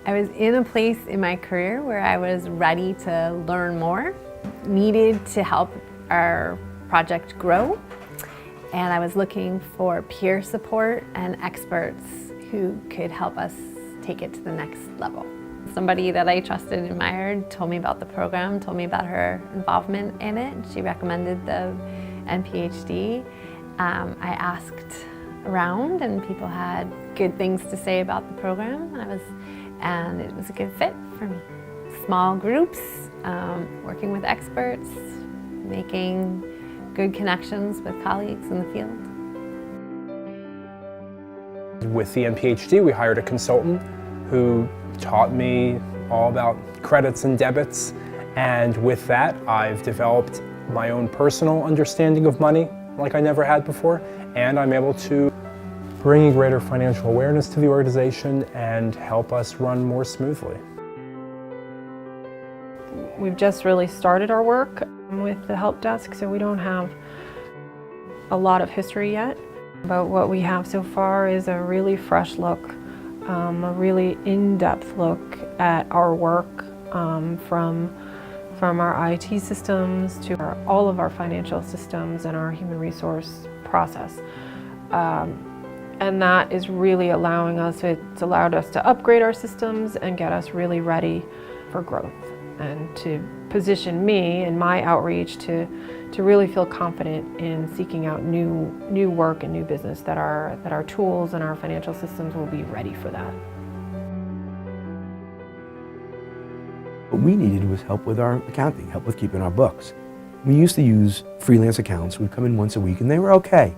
I was in a place in my career where I was ready to learn more, needed to help our project grow, and I was looking for peer support and experts who could help us take it to the next level. Somebody that I trusted and admired told me about the program, told me about her involvement in it. She recommended the NPHD. I asked around and people had good things to say about the program, and it was a good fit for me. Small groups, working with experts, making good connections with colleagues in the field. With the NPHD, we hired a consultant who taught me all about credits and debits, and with that I've developed my own personal understanding of money like I never had before, and I'm able to bring greater financial awareness to the organization and help us run more smoothly. We've just really started our work with the help desk, so we don't have a lot of history yet. But what we have so far is a really fresh look, a really in-depth look at our work from our IT systems to all of our financial systems and our human resource process. And that is really allowing us, it's allowed us to upgrade our systems and get us really ready for growth, and to position me in my outreach to really feel confident in seeking out new work and new business, that our tools and our financial systems will be ready for that. What we needed was help with our accounting, help with keeping our books. We used to use freelance accountants who would come in once a week, and they were okay.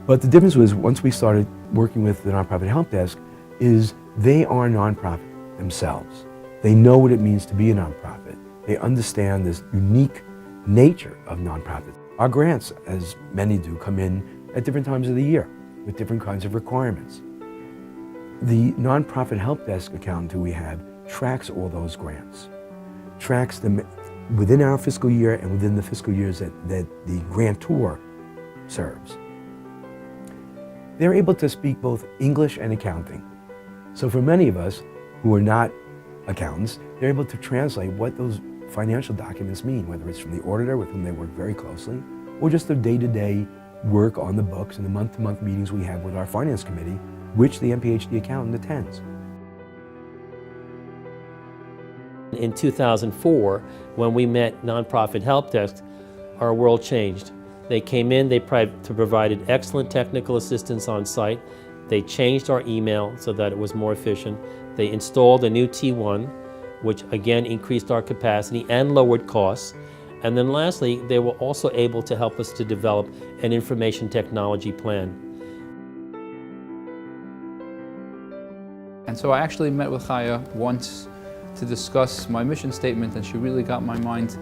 But the difference was, once we started working with the nonprofit help desk, is they are a nonprofit themselves. They know what it means to be a nonprofit. They understand this unique nature of nonprofits. Our grants, as many do, come in at different times of the year with different kinds of requirements. The nonprofit help desk accountant who we have tracks all those grants, tracks them within our fiscal year and within the fiscal years that the grantor serves. They're able to speak both English and accounting. So for many of us who are not accountants, they're able to translate what those financial documents mean, whether it's from the auditor, with whom they work very closely, or just the day-to-day work on the books and the month-to-month meetings we have with our finance committee, which the NPHD accountant attends. In 2004, when we met Nonprofit Help Desk, our world changed. They came in, they provided excellent technical assistance on site. They changed our email so that it was more efficient. They installed a new T1, which again increased our capacity and lowered costs. And then lastly, they were also able to help us to develop an information technology plan. And so I actually met with Chaya once to discuss my mission statement, and she really got my mind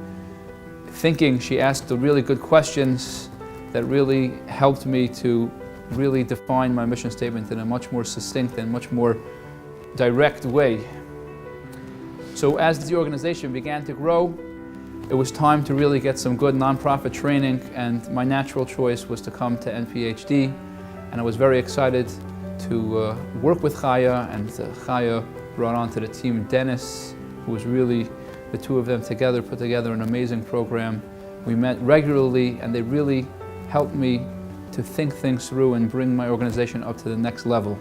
thinking. She asked the really good questions that really helped me to really define my mission statement in a much more succinct and much more direct way. So as the organization began to grow, it was time to really get some good nonprofit training, and my natural choice was to come to NPHD, and I was very excited to work with Chaya, and Chaya brought onto the team Dennis, who was really, the two of them together put together an amazing program. We met regularly, and they really helped me to think things through and bring my organization up to the next level.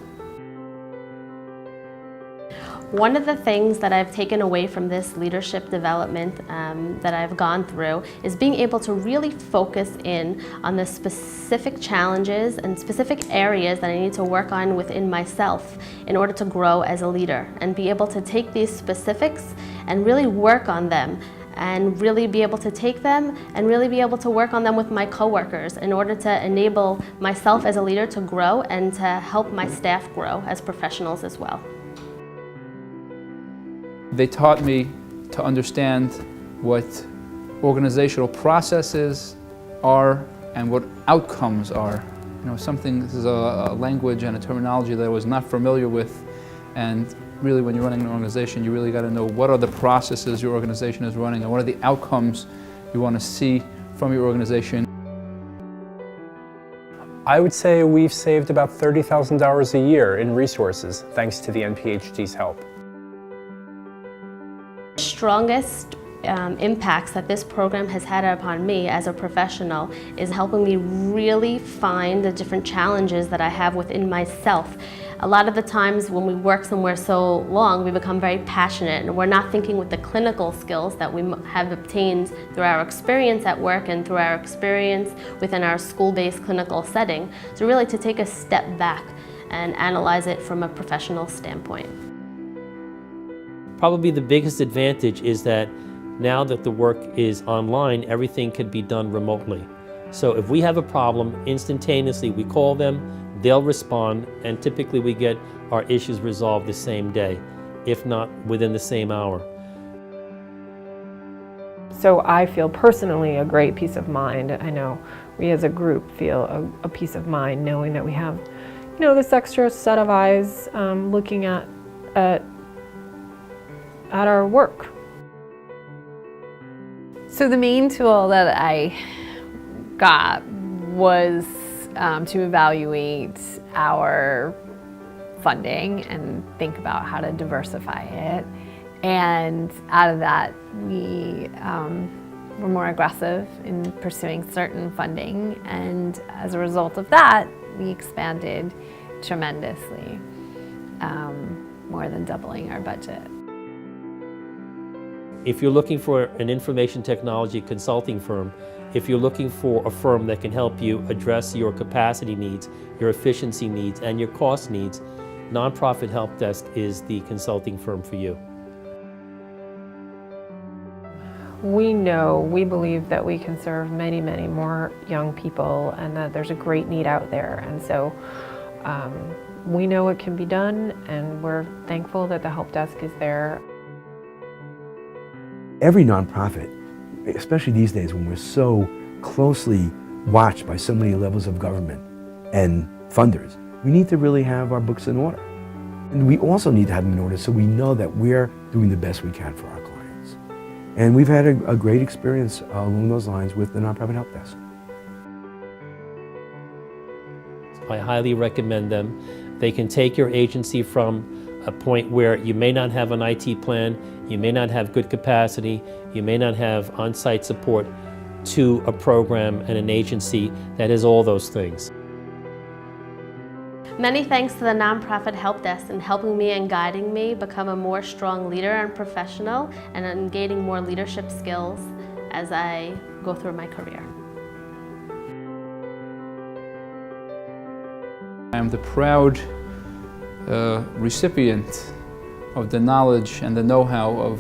One of the things that I've taken away from this leadership development that I've gone through is being able to really focus in on the specific challenges and specific areas that I need to work on within myself in order to grow as a leader, and be able to take these specifics and really work on them, and really be able to take them and really be able to work on them with my coworkers in order to enable myself as a leader to grow and to help my staff grow as professionals as well. They taught me to understand what organizational processes are and what outcomes are. You know, this is a language and a terminology that I was not familiar with, and really when you're running an organization, you really got to know what are the processes your organization is running and what are the outcomes you want to see from your organization. I would say we've saved about $30,000 a year in resources thanks to the NPHD's help. strongest impacts that this program has had upon me as a professional is helping me really find the different challenges that I have within myself. A lot of the times when we work somewhere so long, we become very passionate and we're not thinking with the clinical skills that we have obtained through our experience at work and through our experience within our school-based clinical setting. So really to take a step back and analyze it from a professional standpoint. Probably the biggest advantage is that now that the work is online, everything can be done remotely. So if we have a problem, instantaneously we call them, they'll respond, and typically we get our issues resolved the same day, if not within the same hour. So I feel personally a great peace of mind. I know we as a group feel a peace of mind knowing that we have, you know, this extra set of eyes looking at our work. So the main tool that I got was to evaluate our funding and think about how to diversify it. And out of that, we were more aggressive in pursuing certain funding. And as a result of that, we expanded tremendously, more than doubling our budget. If you're looking for an information technology consulting firm, if you're looking for a firm that can help you address your capacity needs, your efficiency needs, and your cost needs, Nonprofit Help Desk is the consulting firm for you. We believe that we can serve many, many more young people and that there's a great need out there. And so we know it can be done, and we're thankful that the Help Desk is there. Every nonprofit, especially these days when we're so closely watched by so many levels of government and funders, we need to really have our books in order. And we also need to have them in order so we know that we're doing the best we can for our clients. And we've had a great experience along those lines with the Nonprofit Help Desk. I highly recommend them. They can take your agency from a point where you may not have an IT plan, you may not have good capacity, you may not have on-site support, to a program and an agency that has all those things. Many thanks to the Nonprofit Help Desk in helping me and guiding me become a more strong leader and professional, and in gaining more leadership skills as I go through my career. I am the proud recipient of the knowledge and the know-how of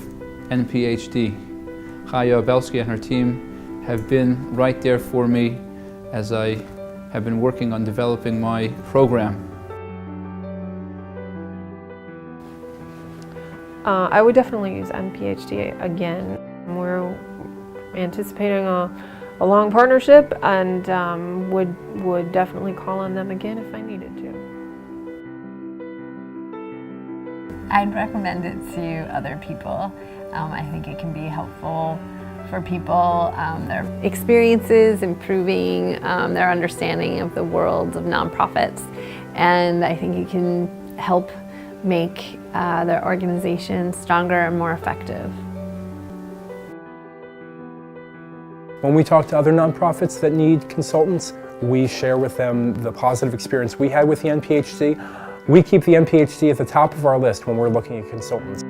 NPHD. Chaya Belsky and her team have been right there for me as I have been working on developing my program. I would definitely use NPHD again. We're anticipating a long partnership, and would definitely call on them again if I needed to. I'd recommend it to other people. I think it can be helpful for people, their experiences, improving their understanding of the world of nonprofits. And I think it can help make their organization stronger and more effective. When we talk to other nonprofits that need consultants, we share with them the positive experience we had with the NPHD. We keep the NPHD at the top of our list when we're looking at consultants.